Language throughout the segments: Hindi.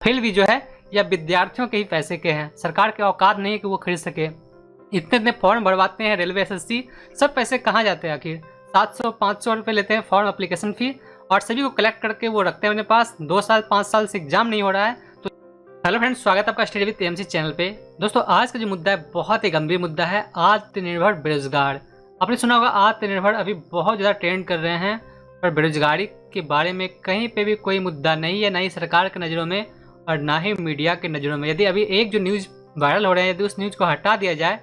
फिर भी जो है यह विद्यार्थियों के ही पैसे के हैं, सरकार के औकात नहीं है कि वो खरीद सके। इतने इतने फॉर्म भरवाते हैं रेलवे एसएससी, सब पैसे कहाँ जाते हैं आखिर? 700-500 रुपये लेते हैं फॉर्म एप्लीकेशन फी और सभी को कलेक्ट करके वो रखते हैं अपने पास। 2 साल 5 साल से एग्जाम नहीं हो रहा है। तो हेलो फ्रेंड्स, स्वागत है आपका स्टडी विद एमसी चैनल पे। दोस्तों आज का जो मुद्दा है बहुत ही गंभीर मुद्दा है, आत्मनिर्भर बेरोजगार। आपने सुना होगा आत्मनिर्भर अभी बहुत ज़्यादा ट्रेंड कर रहे हैं, पर बेरोजगारी के बारे में कहीं पे भी कोई मुद्दा नहीं है, ना ही सरकार की नज़रों में और ना ही मीडिया की नज़रों में। यदि अभी एक जो न्यूज़ वायरल हो रहे हैं, यदि उस न्यूज़ को हटा दिया जाए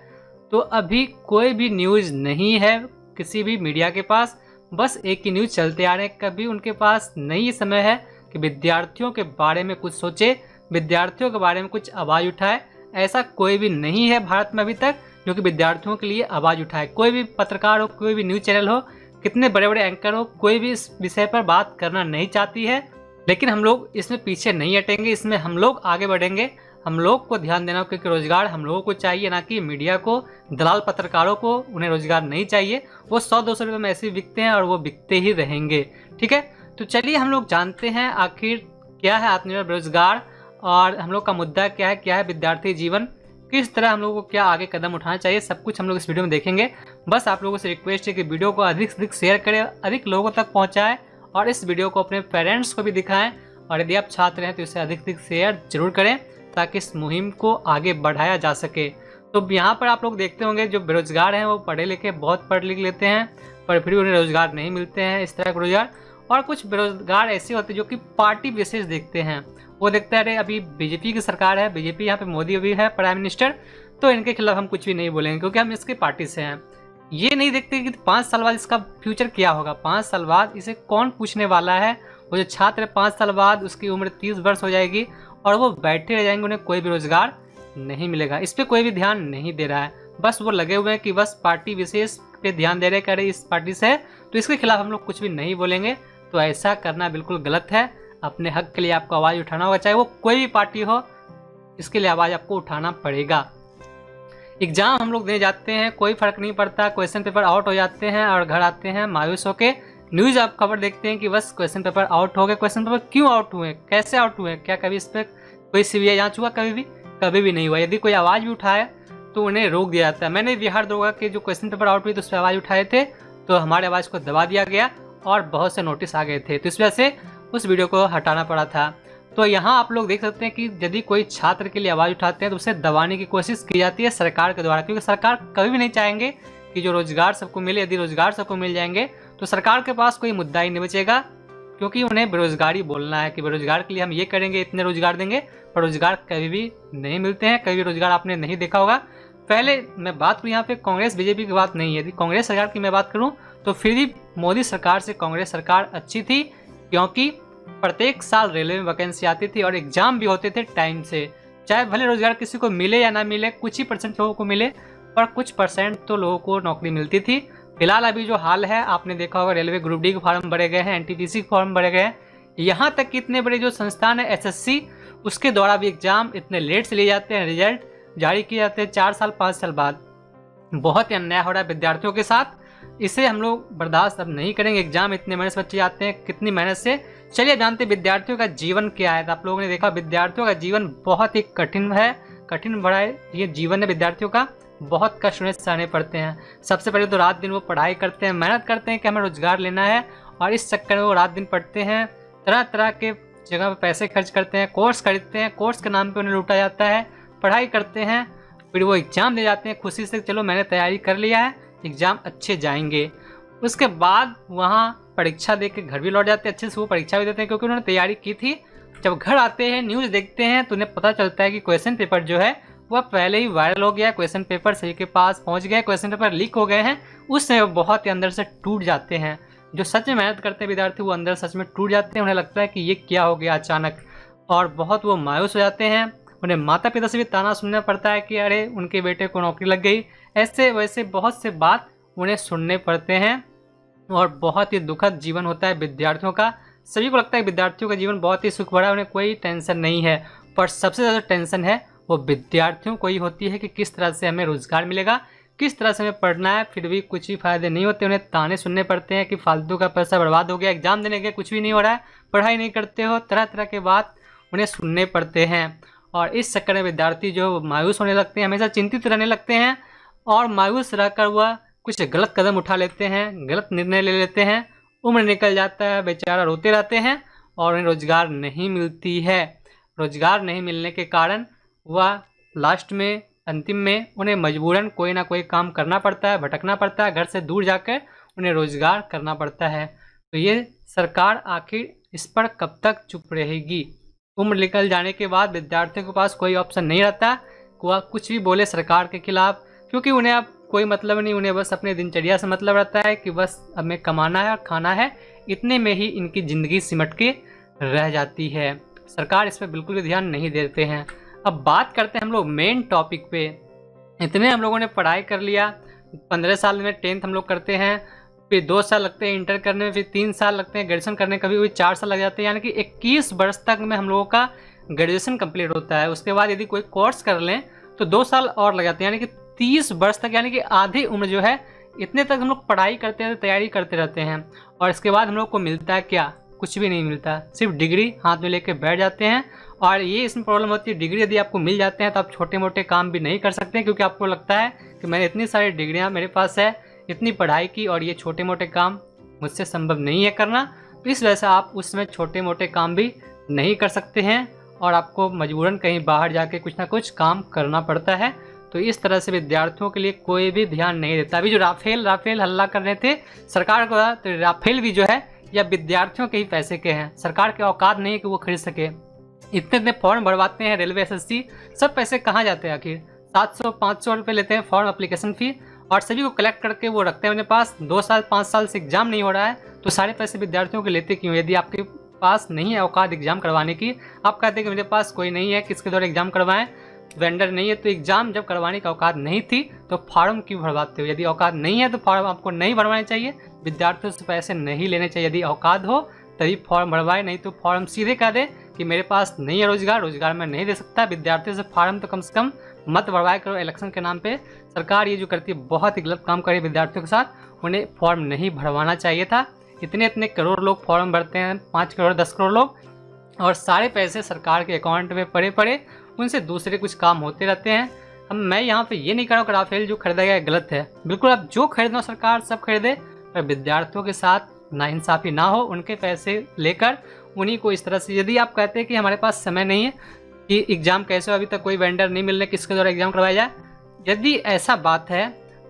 तो अभी कोई भी न्यूज़ नहीं है किसी भी मीडिया के पास, बस एक ही न्यूज़ चलते आ रहे हैं। कभी उनके पास नहीं समय है कि विद्यार्थियों के बारे में कुछ सोचे, विद्यार्थियों के बारे में कुछ आवाज़ उठाए। ऐसा कोई भी नहीं है भारत में अभी तक जो कि विद्यार्थियों के लिए आवाज़ उठाए। कोई भी पत्रकार हो, कोई भी न्यूज़ चैनल हो, कितने बड़े बड़े एंकर हो, कोई भी इस विषय पर बात करना नहीं चाहती है। लेकिन हम लोग इसमें पीछे नहीं हटेंगे, इसमें हम लोग आगे बढ़ेंगे। हम लोग को ध्यान देना, क्योंकि रोजगार हम लोगों को चाहिए, ना कि मीडिया को, दलाल पत्रकारों को उन्हें रोजगार नहीं चाहिए। वो 100-200 रुपये में ऐसे बिकते हैं और वो बिकते ही रहेंगे। ठीक है, तो चलिए हम लोग जानते हैं आखिर क्या है आत्मनिर्भर बेरोजगार और हम लोग का मुद्दा क्या है विद्यार्थी जीवन, किस तरह हम लोगों को क्या आगे कदम उठाना चाहिए, सब कुछ हम लोग इस वीडियो में देखेंगे। बस आप लोगों से रिक्वेस्ट है कि वीडियो को अधिक से अधिक शेयर करें, अधिक लोगों तक पहुँचाएँ और इस वीडियो को अपने पेरेंट्स को भी दिखाएँ। और यदि आप छात्र हैं तो इसे अधिक से अधिक शेयर जरूर करें ताकि इस मुहिम को आगे बढ़ाया जा सके। तो यहाँ पर आप लोग देखते होंगे जो बेरोजगार हैं वो पढ़े लिखे बहुत पढ़ लिख लेते हैं, पर फिर भी उन्हें रोजगार नहीं मिलते हैं, इस तरह के रोजगार। और कुछ बेरोजगार ऐसे होते हैं जो कि पार्टी विशेष देखते हैं। वो देखते हैं अरे अभी बीजेपी की सरकार है, बीजेपी यहाँ पे मोदी अभी है प्राइम मिनिस्टर, तो इनके खिलाफ हम कुछ भी नहीं बोलेंगे क्योंकि हम इसके पार्टी से हैं। ये नहीं देखते कि 5 साल बाद इसका फ्यूचर क्या होगा, 5 साल बाद इसे कौन पूछने वाला है। वो जो छात्र 5 साल बाद उसकी उम्र 30 वर्ष हो जाएगी और वो बैठे रह जाएंगे, उन्हें कोई भी रोजगार नहीं मिलेगा। इस पर कोई भी ध्यान नहीं दे रहा है, बस वो लगे हुए हैं कि बस पार्टी विशेष पे ध्यान दे रहे हैं, इस पार्टी से है तो इसके खिलाफ हम लोग कुछ भी नहीं बोलेंगे। तो ऐसा करना बिल्कुल गलत है। अपने हक के लिए आपको आवाज़ उठाना होगा, चाहे वो कोई भी पार्टी हो, इसके लिए आवाज़ आपको उठाना पड़ेगा। एग्जाम हम लोग देने जाते हैं, कोई फर्क नहीं पड़ता, क्वेश्चन पेपर आउट हो जाते हैं और घर आते हैं मायूस होके। न्यूज़ आप खबर देखते हैं कि बस क्वेश्चन पेपर आउट हो गए। क्वेश्चन पेपर क्यों आउट हुए, कैसे आउट हुए, क्या कभी इस पर कोई सीबीआई जांच हुआ? कभी भी नहीं हुआ। यदि कोई आवाज़ भी उठाए तो उन्हें रोक दिया जाता है। मैंने बिहार दरोगा के जो क्वेश्चन पेपर आउट हुई तो उस पर आवाज़ उठाए थे तो हमारे आवाज़ को दबा दिया गया और बहुत से नोटिस आ गए थे, तो इस वजह से उस वीडियो को हटाना पड़ा था। तो यहाँ आप लोग देख सकते हैं कि यदि कोई छात्र के लिए आवाज़ उठाते हैं तो उसे दबाने की कोशिश की जाती है सरकार के द्वारा, क्योंकि सरकार कभी भी नहीं चाहेंगे कि जो रोजगार सबको मिले। यदि रोजगार सबको मिल जाएंगे तो सरकार के पास कोई मुद्दा ही नहीं बचेगा, क्योंकि उन्हें बेरोजगारी बोलना है कि बेरोजगार के लिए हम ये करेंगे, इतने रोजगार देंगे, पर रोजगार कभी भी नहीं मिलते हैं। कभी भी रोजगार आपने नहीं देखा होगा। पहले मैं बात करूँ यहाँ पे कांग्रेस बीजेपी की बात नहीं है, यदि कांग्रेस सरकार की मैं बात करूँ तो फिर भी मोदी सरकार से कांग्रेस सरकार अच्छी थी, क्योंकि प्रत्येक साल रेलवे में वैकेंसी आती थी और एग्जाम भी होते थे टाइम से। चाहे भले रोजगार किसी को मिले या ना मिले, कुछ ही परसेंट लोगों को मिले, पर कुछ परसेंट तो लोगों को नौकरी मिलती थी। फिलहाल अभी जो हाल है आपने देखा होगा, रेलवे ग्रुप डी के फॉर्म भरे गए हैं, एनटीपीसी के फॉर्म भरे गए हैं। यहाँ तक कि इतने बड़े जो संस्थान है एसएससी, उसके द्वारा भी एग्जाम इतने लेट से लिए जाते हैं, रिजल्ट जारी किए जाते हैं 4 साल 5 साल बाद। बहुत ही अन्याय हो रहा है विद्यार्थियों के साथ, इसे हम लोग बर्दाश्त अब नहीं करेंगे। एग्जाम इतने मेहनत से बच्चे जाते हैं, कितनी मेहनत से। चलिए जानते हैं विद्यार्थियों का जीवन क्या है। तो आप लोगों ने देखा विद्यार्थियों का जीवन बहुत ही कठिन है, कठिन बड़ा ये जीवन है विद्यार्थियों का। बहुत कष्ट उन्हें सहने पड़ते हैं। सबसे पहले तो रात दिन वो पढ़ाई करते हैं, मेहनत करते हैं कि हमें रोजगार लेना है, और इस चक्कर में वो रात दिन पढ़ते हैं, तरह तरह के जगह पर पैसे खर्च करते हैं, कोर्स खरीदते हैं, कोर्स के नाम पर उन्हें लूटा जाता है, पढ़ाई करते हैं, फिर वो एग्ज़ाम दे जाते हैं खुशी से, चलो मैंने तैयारी कर लिया है, एग्ज़ाम अच्छे जाएंगे। उसके बाद वहाँ परीक्षा दे के घर भी लौट जाते हैं, अच्छे से वो परीक्षा भी देते हैं क्योंकि उन्होंने तैयारी की थी। जब घर आते हैं न्यूज़ देखते हैं तो उन्हें पता चलता है कि क्वेश्चन पेपर जो है वह पहले ही वायरल हो गया, क्वेश्चन पेपर सभी के पास पहुँच गए, क्वेश्चन पेपर लीक हो गए हैं। उससे वो बहुत ही अंदर से टूट जाते हैं। जो सच में मेहनत करते हैं विद्यार्थी, वो अंदर सच में टूट जाते हैं। उन्हें लगता है कि ये क्या हो गया अचानक, और बहुत वो मायूस हो जाते हैं। उन्हें माता पिता से भी ताना सुनना पड़ता है कि अरे उनके बेटे को नौकरी लग गई, ऐसे वैसे बहुत से बात उन्हें सुनने पड़ते हैं। और बहुत ही दुखद जीवन होता है विद्यार्थियों का। सभी को लगता है विद्यार्थियों का जीवन बहुत ही सुख भरा है, उन्हें कोई टेंशन नहीं है, पर सबसे ज़्यादा टेंशन है वो विद्यार्थियों को ही होती है कि किस तरह से हमें रोजगार मिलेगा, किस तरह से हमें पढ़ना है। फिर भी कुछ भी फायदे नहीं होते, उन्हें ताने सुनने पड़ते हैं कि फालतू का पैसा बर्बाद हो गया, एग्जाम देने के कुछ भी नहीं हो रहा है, पढ़ाई नहीं करते हो, तरह तरह के बात उन्हें सुनने पड़ते हैं। और इस चक्कर में विद्यार्थी जो मायूस होने लगते हैं, हमेशा चिंतित रहने लगते हैं और मायूस रहकर वह कुछ गलत कदम उठा लेते हैं, गलत निर्णय ले लेते हैं। उम्र निकल जाता है, बेचारा रोते रहते हैं और उन्हें रोजगार नहीं मिलती है। रोजगार नहीं मिलने के कारण वह लास्ट में, अंतिम में उन्हें मजबूरन कोई ना कोई काम करना पड़ता है, भटकना पड़ता है, घर से दूर जाकर उन्हें रोजगार करना पड़ता है। तो ये सरकार आखिर इस पर कब तक चुप रहेगी? उम्र निकल जाने के बाद विद्यार्थियों के पास कोई ऑप्शन नहीं रहता, वह कुछ भी बोले सरकार के खिलाफ, क्योंकि उन्हें अब कोई मतलब नहीं, उन्हें बस अपने दिनचर्या से मतलब रहता है कि बस हमें कमाना है और खाना है। इतने में ही इनकी ज़िंदगी सिमट के रह जाती है। सरकार इस पर बिल्कुल भी ध्यान नहीं देते हैं। अब बात करते हैं हम लोग मेन टॉपिक पे। इतने हम लोगों ने पढ़ाई कर लिया, 15 साल में 10th हम लोग करते हैं, फिर 2 साल लगते हैं इंटर करने में, फिर 3 साल लगते हैं ग्रेजुएशन करने, कभी कभी 4 साल लग जाते हैं, यानी कि 21 वर्ष तक में हम लोगों का ग्रेजुएशन कंप्लीट होता है। उसके बाद यदि कोई कोर्स कर लें तो 2 साल और लग जाते हैं, यानी कि 30 वर्ष तक, यानी कि आधी उम्र जो है, इतने तक हम लोग पढ़ाई करते रहते, तैयारी करते रहते हैं। और इसके बाद हम लोग को मिलता है क्या? कुछ भी नहीं मिलता, सिर्फ डिग्री हाथ में लेके बैठ जाते हैं। और ये इसमें प्रॉब्लम होती है, डिग्री यदि आपको मिल जाते हैं तो आप छोटे मोटे काम भी नहीं कर सकते, क्योंकि आपको लगता है कि मैंने इतनी सारी डिग्रियां मेरे पास है, इतनी पढ़ाई की, और ये छोटे मोटे काम मुझसे संभव नहीं है करना। तो इस वजह से आप उसमें छोटे मोटे काम भी नहीं कर सकते हैं और आपको मजबूरन कहीं बाहर जाके कुछ ना कुछ काम करना पड़ता है। तो इस तरह से विद्यार्थियों के लिए कोई भी ध्यान नहीं देता। अभी जो राफेल हल्ला कर रहे थे सरकार को, तो राफेल भी जो है या विद्यार्थियों के ही पैसे के हैं। सरकार के औकात नहीं है कि वो खरीद सके। इतने इतने फॉर्म भरवाते हैं रेलवे एसएससी, सब पैसे कहाँ जाते हैं आखिर? 700-500 रुपये लेते हैं फॉर्म एप्लीकेशन फ़ी, और सभी को कलेक्ट करके वो रखते हैं अपने पास। 2 साल 5 साल से एग्जाम नहीं हो रहा है, तो सारे पैसे विद्यार्थियों के लेते क्यों? यदि आपके पास नहीं है औकात एग्जाम करवाने की, आप कहते हैं कि मेरे पास कोई नहीं है, किसके द्वारा एग्जाम करवाएं, वेंडर नहीं है, तो एग्जाम जब करवाने की औकात नहीं थी तो फॉर्म क्यों भरवाते हो? यदि औकात नहीं है तो फॉर्म आपको नहीं भरवाने चाहिए, विद्यार्थियों से पैसे नहीं लेने चाहिए। यदि औकात हो तभी फॉर्म भरवाए, नहीं तो फॉर्म सीधे कह दे कि मेरे पास नहीं है रोजगार मैं नहीं दे सकता। विद्यार्थियों से फॉर्म तो कम से कम मत भरवाया करो इलेक्शन के नाम पे। सरकार ये जो करती है बहुत ही गलत काम करे विद्यार्थियों के साथ, उन्हें फॉर्म नहीं भरवाना चाहिए था। इतने इतने करोड़ लोग फॉर्म भरते हैं, 5 करोड़ 10 करोड़ लोग, और सारे पैसे सरकार के अकाउंट में पड़े उनसे दूसरे कुछ काम होते रहते हैं। अब मैं यहाँ पे ये नहीं कह रहा हूँ कि राफेल जो खरीदा गया गलत है, बिल्कुल आप जो खरीदना सरकार सब खरीदे, पर विद्यार्थियों के साथ नाइंसाफ़ी ना हो, उनके पैसे लेकर उन्हीं को इस तरह से। यदि आप कहते हैं कि हमारे पास समय नहीं है कि एग्ज़ाम कैसे हो, अभी तक कोई वेंडर नहीं मिलने, किसके द्वारा एग्ज़ाम करवाया जाए, यदि ऐसा बात है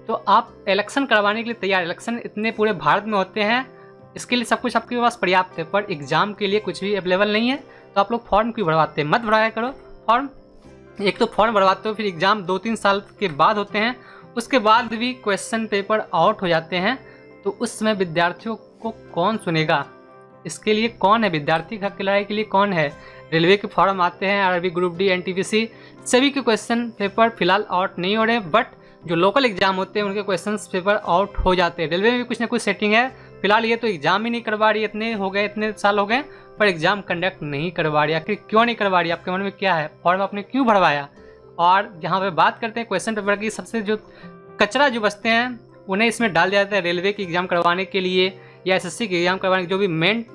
तो आप इलेक्शन करवाने के लिए तैयार। इलेक्शन इतने पूरे भारत में होते हैं, इसके लिए सब कुछ आपके पास पर्याप्त है, पर एग्ज़ाम के लिए कुछ भी अवेलेबल नहीं है, तो आप लोग फॉर्म क्यों भरवाते हैं? मत भरवाया करो फॉर्म। एक तो फॉर्म भरवाते हो, फिर एग्ज़ाम 2-3 साल के बाद होते हैं, उसके बाद भी क्वेश्चन पेपर आउट हो जाते हैं, तो उस समय विद्यार्थियों को कौन सुनेगा? इसके लिए कौन है? विद्यार्थी हक की लड़ाई के लिए कौन है? रेलवे के फॉर्म आते हैं, आरआरबी ग्रुप डी, एनटीपीसी, सभी के क्वेश्चन पेपर फिलहाल आउट नहीं हो रहे, बट जो लोकल एग्जाम होते हैं उनके क्वेश्चन पेपर आउट हो जाते हैं। रेलवे में भी कुछ ना कुछ सेटिंग है। फिलहाल ये तो एग्जाम ही नहीं करवा रही, इतने साल हो गए, पर एग्जाम कंडक्ट नहीं करवा रही। आखिर क्यों नहीं करवा रही? आपके मन में क्या है? फॉर्म आपने क्यों भरवाया? और जहाँ पे बात करते हैं क्वेश्चन पेपर की, सबसे जो कचरा जो बचते हैं उन्हें इसमें डाल दिया जाता है रेलवे की एग्ज़ाम करवाने के लिए या एसएससी की एग्ज़ाम करवाने के, जो भी मेन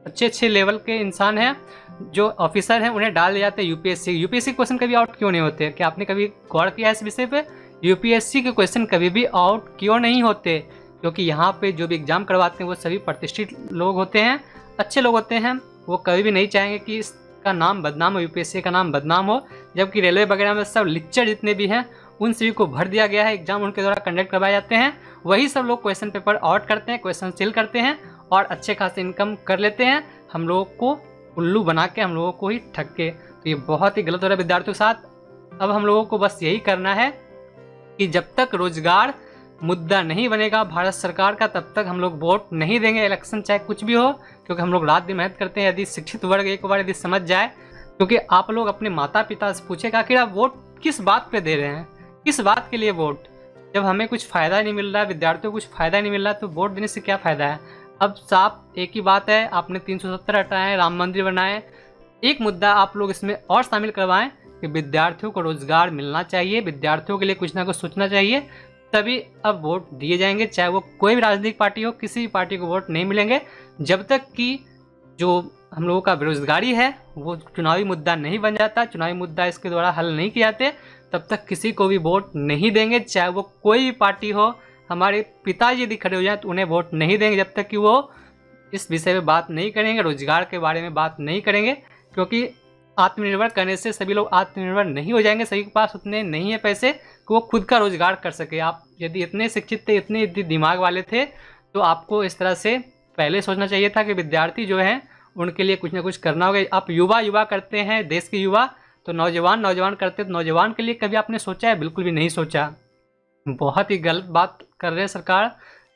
अच्छे लेवल के इंसान हैं, जो ऑफिसर हैं, उन्हें डाल दिया जाता है यूपीएससी क्वेश्चन कभी आउट क्यों नहीं होते? क्या आपने कभी गौर किया इस विषय पे? यूपीएससी के क्वेश्चन कभी भी आउट क्यों नहीं होते? क्योंकि यहाँ पे जो भी एग्ज़ाम करवाते हैं वो सभी प्रतिष्ठित लोग होते हैं, अच्छे लोग होते हैं। वो कभी भी नहीं चाहेंगे कि इसका नाम बदनाम हो, यूपीएससी का नाम बदनाम हो। जबकि रेलवे वगैरह में सब लिच्चर जितने भी हैं उन सभी को भर दिया गया है, एग्जाम उनके द्वारा कंडक्ट करवाए जाते हैं, वही सब लोग क्वेश्चन पेपर आउट करते हैं, क्वेश्चन सील करते हैं और अच्छे खासे इनकम कर लेते हैं, हम लोगों को उल्लू बना के, हम लोगों को ही ठग के। तो ये बहुत ही गलत हो रहा है विद्यार्थियों के साथ। अब हम लोगों को बस यही करना है कि जब तक रोजगार मुद्दा नहीं बनेगा भारत सरकार का, तब तक हम लोग वोट नहीं देंगे, इलेक्शन चाहे कुछ भी हो, क्योंकि हम लोग रात दिन मेहनत करते हैं। यदि शिक्षित वर्ग एक बार यदि समझ जाए, क्योंकि आप लोग अपने माता पिता से पूछेगा आखिर आप वोट किस बात पे दे रहे हैं, किस बात के लिए वोट? जब हमें कुछ फ़ायदा नहीं मिल रहा है, विद्यार्थियों को कुछ फ़ायदा नहीं मिल रहा, तो वोट देने से क्या फ़ायदा है? अब साफ एक ही बात है, आपने 370 हटाए, राम मंदिर बनाए, एक मुद्दा आप लोग इसमें और शामिल करवाएं कि विद्यार्थियों को रोजगार मिलना चाहिए, विद्यार्थियों के लिए कुछ ना कुछ सोचना चाहिए, तभी अब वोट दिए जाएंगे। चाहे वो कोई भी राजनीतिक पार्टी हो, किसी भी पार्टी को वोट नहीं मिलेंगे जब तक कि जो हम लोगों का बेरोजगारी है वो चुनावी मुद्दा नहीं बन जाता, चुनावी मुद्दा इसके द्वारा हल नहीं किए जाते, तब तक किसी को भी वोट नहीं देंगे, चाहे वो कोई भी पार्टी हो। हमारे पिताजी यदि खड़े हो जाए तो उन्हें वोट नहीं देंगे जब तक कि वो इस विषय में बात नहीं करेंगे, रोजगार के बारे में बात नहीं करेंगे। क्योंकि आत्मनिर्भर करने से सभी लोग आत्मनिर्भर नहीं हो जाएंगे, सभी के पास उतने नहीं है पैसे कि वो खुद का रोजगार कर सके। आप यदि इतने शिक्षित थे, इतने दिमाग वाले थे, तो आपको इस तरह से पहले सोचना चाहिए था कि विद्यार्थी जो हैं उनके लिए कुछ ना कुछ करना होगा। आप युवा करते हैं, देश के युवा, तो नौजवान करते, तो नौजवान के लिए कभी आपने सोचा है? बिल्कुल भी नहीं सोचा। बहुत ही गलत बात कर रहे हैं सरकार,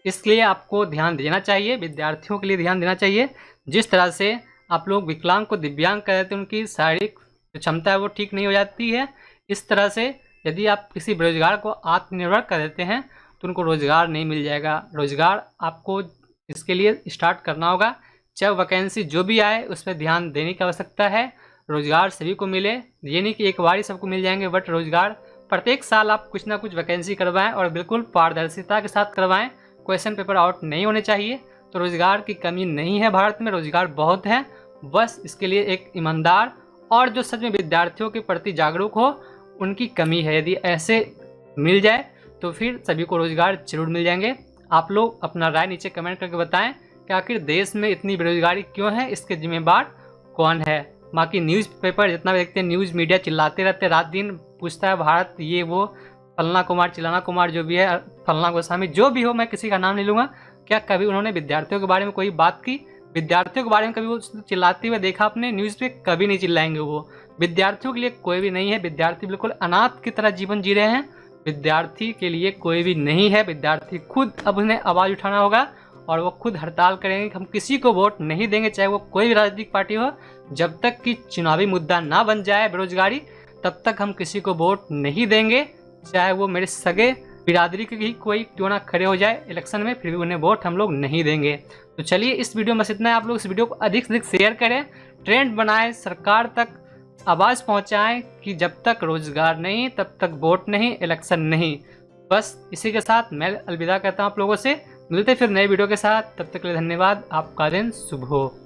इसलिए आपको ध्यान देना चाहिए, विद्यार्थियों के लिए ध्यान देना चाहिए। जिस तरह से आप लोग विकलांग को दिव्यांग कर देते हैं, उनकी शारीरिक क्षमता है वो ठीक नहीं हो जाती है, इस तरह से यदि आप किसी बेरोजगार को आत्मनिर्भर कर देते हैं तो उनको रोज़गार नहीं मिल जाएगा। रोज़गार आपको इसके लिए स्टार्ट करना होगा, चाहे वैकेंसी जो भी आए उस पर ध्यान देने की आवश्यकता है। रोज़गार सभी को मिले, ये नहीं कि एक बार ही सबको मिल जाएंगे, बट रोज़गार प्रत्येक साल आप कुछ ना कुछ वैकेंसी करवाएं और बिल्कुल पारदर्शिता के साथ करवाएं, क्वेश्चन पेपर आउट नहीं होने चाहिए। तो रोज़गार की कमी नहीं है भारत में, रोज़गार बहुत है, बस इसके लिए एक ईमानदार और जो सच में विद्यार्थियों के प्रति जागरूक हो उनकी कमी है। यदि ऐसे मिल जाए तो फिर सभी को रोज़गार जरूर मिल जाएंगे। आप लोग अपना राय नीचे कमेंट करके बताएं कि आखिर देश में इतनी बेरोजगारी क्यों है, इसके जिम्मेदार कौन है। बाकी न्यूज़पेपर जितना भी देखते हैं, न्यूज़ मीडिया चिल्लाते रहते रात दिन, पूछता है भारत ये वो, फलना कुमार चिलाना कुमार जो भी है, फलना गोस्वामी जो भी हो, मैं किसी का नाम नहीं लूँगा, क्या कभी उन्होंने विद्यार्थियों के बारे में कोई बात की? विद्यार्थियों के बारे में कभी वो चिल्लाते हुए देखा आपने न्यूज़ पे? कभी नहीं चिल्लाएंगे वो। विद्यार्थियों के लिए कोई भी नहीं है, विद्यार्थी बिल्कुल अनाथ की तरह जीवन जी रहे हैं, विद्यार्थी के लिए कोई भी नहीं है। विद्यार्थी खुद अब उन्हें आवाज़ उठाना होगा और वो खुद हड़ताल करेंगे कि हम किसी को वोट नहीं देंगे, चाहे वो कोई भी राजनीतिक पार्टी हो। जब तक कि चुनावी मुद्दा ना बन जाए बेरोजगारी, तब तक हम किसी को वोट नहीं देंगे, चाहे वो मेरे सगे बिरादरी के ही कोई क्यों ना खड़े हो जाए इलेक्शन में, फिर भी उन्हें वोट हम लोग नहीं देंगे। तो चलिए इस वीडियो में बस इतना है। आप लोग इस वीडियो को अधिक से अधिक शेयर करें, ट्रेंड बनाएं, सरकार तक आवाज़ पहुंचाएं कि जब तक रोजगार नहीं तब तक वोट नहीं, इलेक्शन नहीं। बस इसी के साथ मैं अलविदा कहता हूं आप लोगों से, मिलते फिर नए वीडियो के साथ, तब तक के लिए धन्यवाद। आपका दिन शुभ हो।